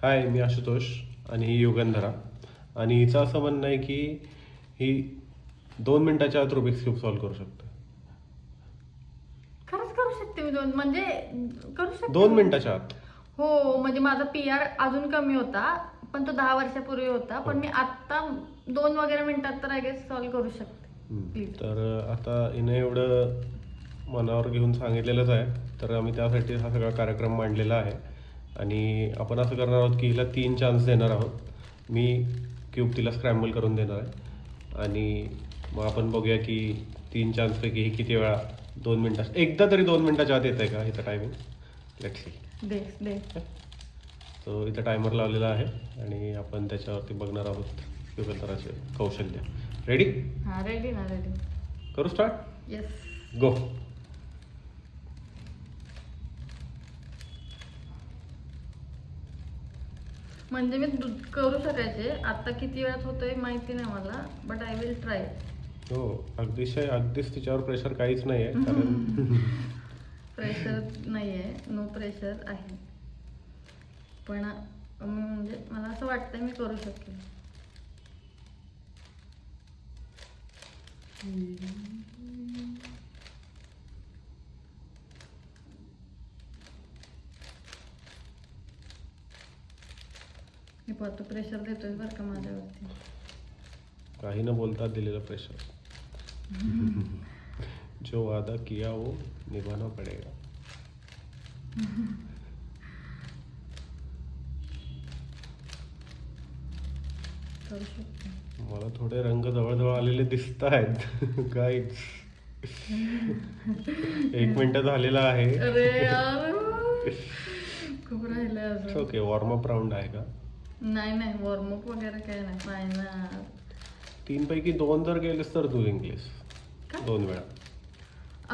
हाय, मी आशुतोष आणि ही युगंधरा. आणि हिचं असं म्हणणं आहे की ही 2 मिनिटाच्या आत रुबिक्स क्यूब सॉल्व्ह करू शकते. खरंच करू शकते मी म्हणजे करू शकते 2 मिनिटाच्या आत. हो, म्हणजे माझा PR अजून कमी होता, पण तो 10 वर्षापूर्वी होता. पण मी आता 2 वगैरे मिनिटात तर आय गेस सॉल्व्ह करू शकते. प्लीज. तर आता हिने एवढं मनावर घेऊन सांगितलेलंच आहे, तर आम्ही त्यासाठी हा सगळा कार्यक्रम मांडलेला आहे. आणि आपण असं करणार आहोत की हिला 3 चान्स देणार आहोत. मी क्यूब तिला स्क्रॅम्बल करून देणार आहे आणि मग आपण बघूया की 3 चान्सपैकी ही किती वेळा 2 मिनिटात एकदा तरी 2 मिनिटाच्या आत येत आहे का हिचं टायमिंग. Let's see. दे. तो इथं टायमर लावलेला आहे आणि आपण त्याच्यावरती बघणार आहोत युगंधराचे कौशल्य. रेडी? हा, रेडी ना, रेडी. करू स्टार्ट? येस. गो. म्हणजे मी करू शकायचे. आता किती वेळात होतोय माहिती नाही मला, बट आय विल ट्राय. हो, अगदीच तिच्यावर प्रेशर काहीच नाही आहे, कारण प्रेशर नाहीये, नो प्रेशर आहे. पण म्हणजे मला असं वाटतंय मी करू शकेल. मी परत प्रेशर देतोय बरं का माझ्यावरती. काही न बोलता दिलेलं प्रेशर. जो वादा किया वो निभाना पडेगा. करू शकते. मला थोडे रंग जवळ आलेले दिसत आहेत. गाईज 1 मिनिट झालेला आहे. अरे यार, खूप राहिलंय अजून. ओके, वॉर्मअप राऊंड आहे का? नाही, वॉर्मअप वगैरे काय नाही ना. 3 पैकी 2 जर गेलेस तर तू जिंकलीस. का? 2 वेळा.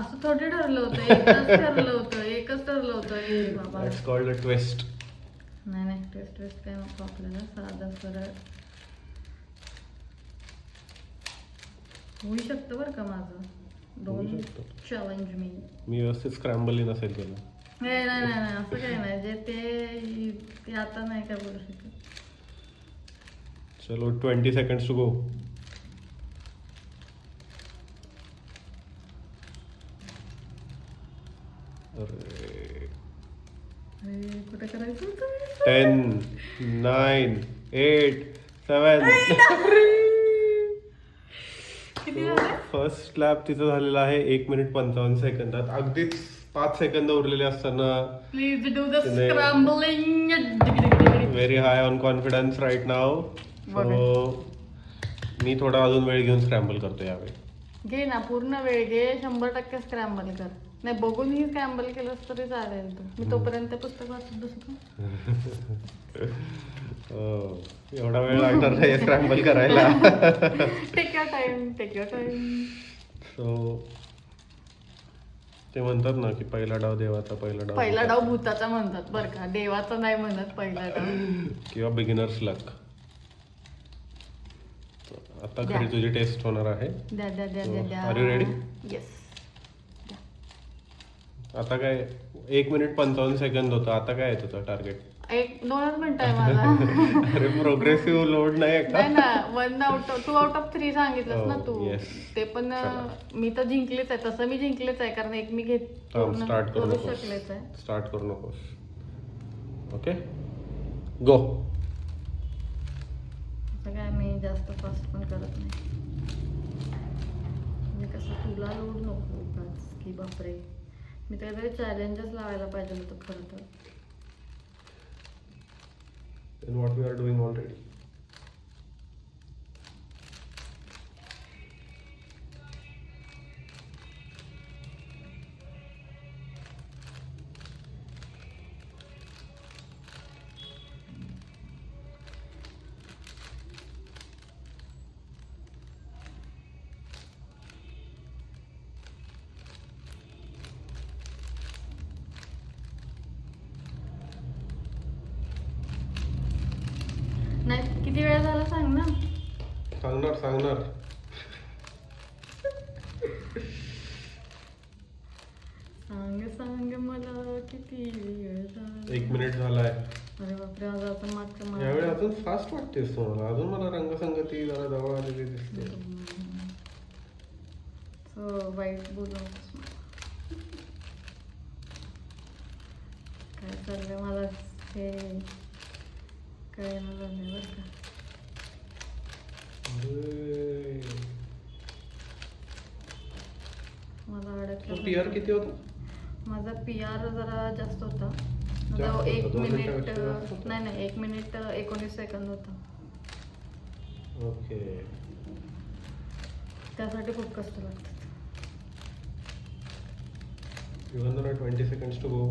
असं थोडी ठरलं होतं, एकच ठरलं होतं. ए बाबा, इट्स कॉल्ड अ ट्विस्ट. नाही, टेस्ट काय नको आपल्याला. साधं सरळ होऊ शकतं बरं का माझं. होऊ 2 शकतं. चॅलेंज मी. मी व्यवस्थित स्क्रॅम्बल नसेल केलं. नाही, असं काही नाही. जे ते आता नाही काय बोलू शकत. चलो 20 seconds टू गो. अरे, कुठे करायचं होतं? 10, 9, 8, 7. किती झालं? फर्स्ट लॅप तिचं झालेला आहे 1 मिनिट 55 सेकंदात. अगदीच 5 सेकंद उरलेले असताना प्लीज डू द तिने- scrambling. Very high on confidence right now. So मी थोडा अजून वेळ घेऊन स्क्रॅम्बल करतो यावेळी. घे ना, पूर्ण वेळ घे. 100% स्क्रॅम्बल कर. नाही, बघूनही स्क्रॅम्बल केलंस तरी चालेल. मी तोपर्यंत पुस्तक वाचत बसतो. एवढा वेळ लागणार नाही स्क्रॅम्बल करायला. Take your time. सो ते म्हणतात ना की पहिला डाव देवाचा, पहिला डाव भूताचा म्हणतात बरं का, देवाचा नाही म्हणत पहिला डाव. किंवा बिगिनर्स लक. आता द्या. खरी तुझी टेस्ट होणार आहे. द्या. Are you ready? येस. आता काय 1 मिनिट 55 सेकंद होतं, आता काय आहे तुझं टार्गेट? 2 मिनिट आहे मला. अरे, प्रोग्रेसिव्ह लोड नाही आहे नाही का? ना, 2 आउट ऑफ 3 सांगितलंस ना तू. Oh, yes. ते पण मी तर जिंकलेच आहे. तसं मी जिंकलेच आहे, कारण एक मी पूर्ण स्टार्ट करू करू नकोस. शकलेच आहे. स्टार्ट करू नकोस. ओके, गो. असं काय मी जास्त फास्ट पण करत नाही. म्हणजे कसं तुला लोड नको उगाच की बापरे. मी काहीतरी चॅलेंजेस लावायला पाहिजे होतं खरं तर. And what we are doing already. नाही, किती वेळ झाला सांग ना. सांगणार. सांग मला किती वेळ झाला. 1 मिनिट झालाय. अरे बापरे, आज आपण मागचं यावेळी अजून फास्ट वाटतेस तू मला, अजून मला रंगसंगती जरा जवळ आलेली दिसते. वाईट बोलू नकोस मला. काय चाललंय मला हे कळेना झालंय बरं का. अरे, मला अडकलं. PR किती होता? माझा PR जरा जास्त होता. जास्त माझा होता? 1 2 मिनिट मिनिटापेक्षा जास्त होता? नाही 1 मिनिट 19 सेकंद होता. ओके. त्यासाठी खूप कष्ट लागतात. Even there are 20 seconds to go.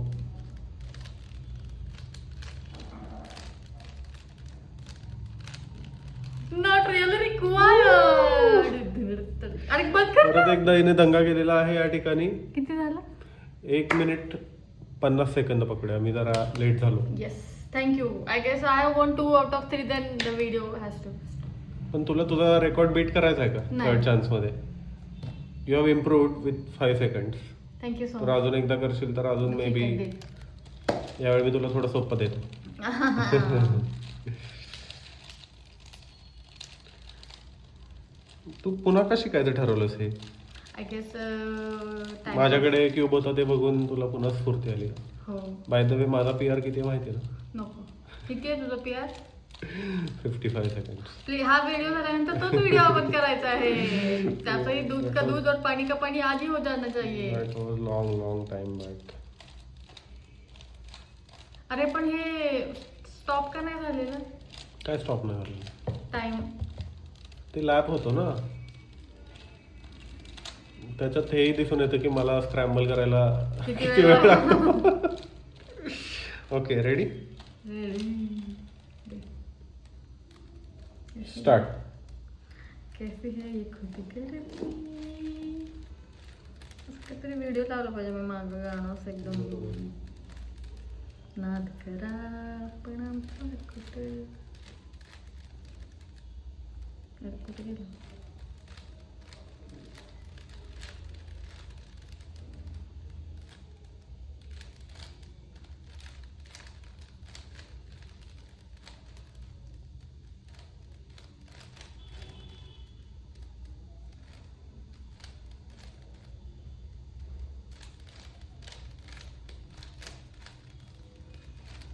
Not really required. अरे बघ कर परत ना. एकदा हिने दंगा केलेला आहे या ठिकाणी. किती झालं? 1 मिनिट 50 सेकंद पकडूया, मी जरा लेट झालो. Yes, thank you. I guess I want 2 out of 3, then the video has to. पण तुला तुझा रेकॉर्ड बीट करायचा आहे का नाही. थर्ड चान्स मध्ये? You have improved with 5 seconds. Thank you so तर अजून एकदा करशील तर अजून मे बी यावेळी मी तुला थोडं सोपं देतो. तू पुन्हा का शिकायचं ठरवलंस हे? आय गेस माझ्याकडे क्यूब होता ते बघून तुला पुन्हा स्फूर्ती आली. हो. बाय द वे माझा PR किती आहे माहिती आहे ना? नको. किती आहे तुझं PR? 55 सेकंड. प्लीज, हा व्हिडिओ झाल्यानंतर तोच व्हिडिओ आपण करायचा आहे. त्याचंही दूध का दूध और पानी का पानी आज ही हो जाना चाहिए. That was long time back. अरे पण हे स्टॉप का नाही झालेलं काय स्टॉप नाही झालं? टाइम? ते लॅप होतो ना, त्याच्यात हेही दिसून येतं की मला स्क्रॅम्बल करायला किती किती वेळ वेळ लागतो. Okay, ready? स्टार्ट. कैसी है ये खुद करती. असं तरी व्हिडिओ लावला पाहिजे मी मागं गाणं असं एकदम. नाद करा पण आमचं कुठं कुठे गेलं.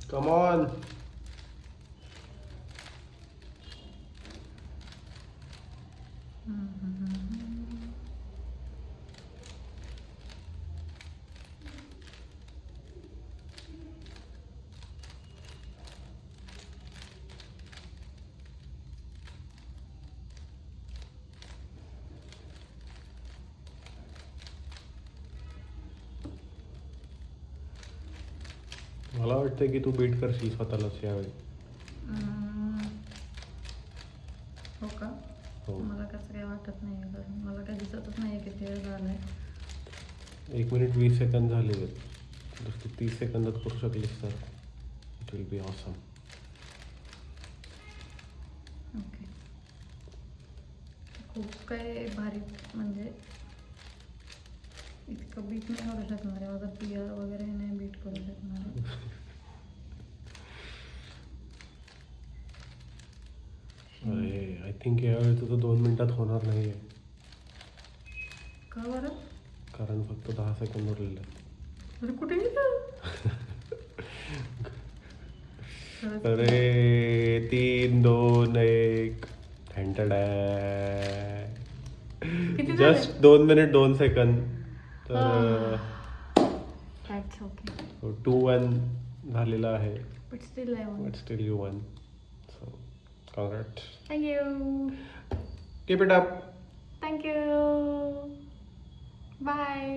Come on. मला वाटतं की तू बीट करशील स्वतःलाच यावेळी. हो का? हो. मला कसं काही वाटत नाही, कारण मला काही दिसतच नाही किती वेळ झालाय. 1 मिनिट 20 सेकंद झाले आहेत. जर तू 30 सेकंदात करू शकलीस तर it will be awesome. Okay. खूप काय भारी म्हणजे इतकं बीट नाही करू शकणार आहे. माझा PR वगैरे नाही बीट करू शकणार आहे. अरे, आय थिंक यावेळी तुझं 2 मिनिटात होणार नाहीये, का बरं? कारण फक्त 10 सेकंद उरलेले आहेत. अरे कुठे गेलं? अरे 3, 2, 1. किती झाले? Just 2 minute 2 second. तर That's okay. 2-1 झालेला आहे. But still I won. But still you won. So, congrats. Thank you. Keep it up. Thank you. Bye.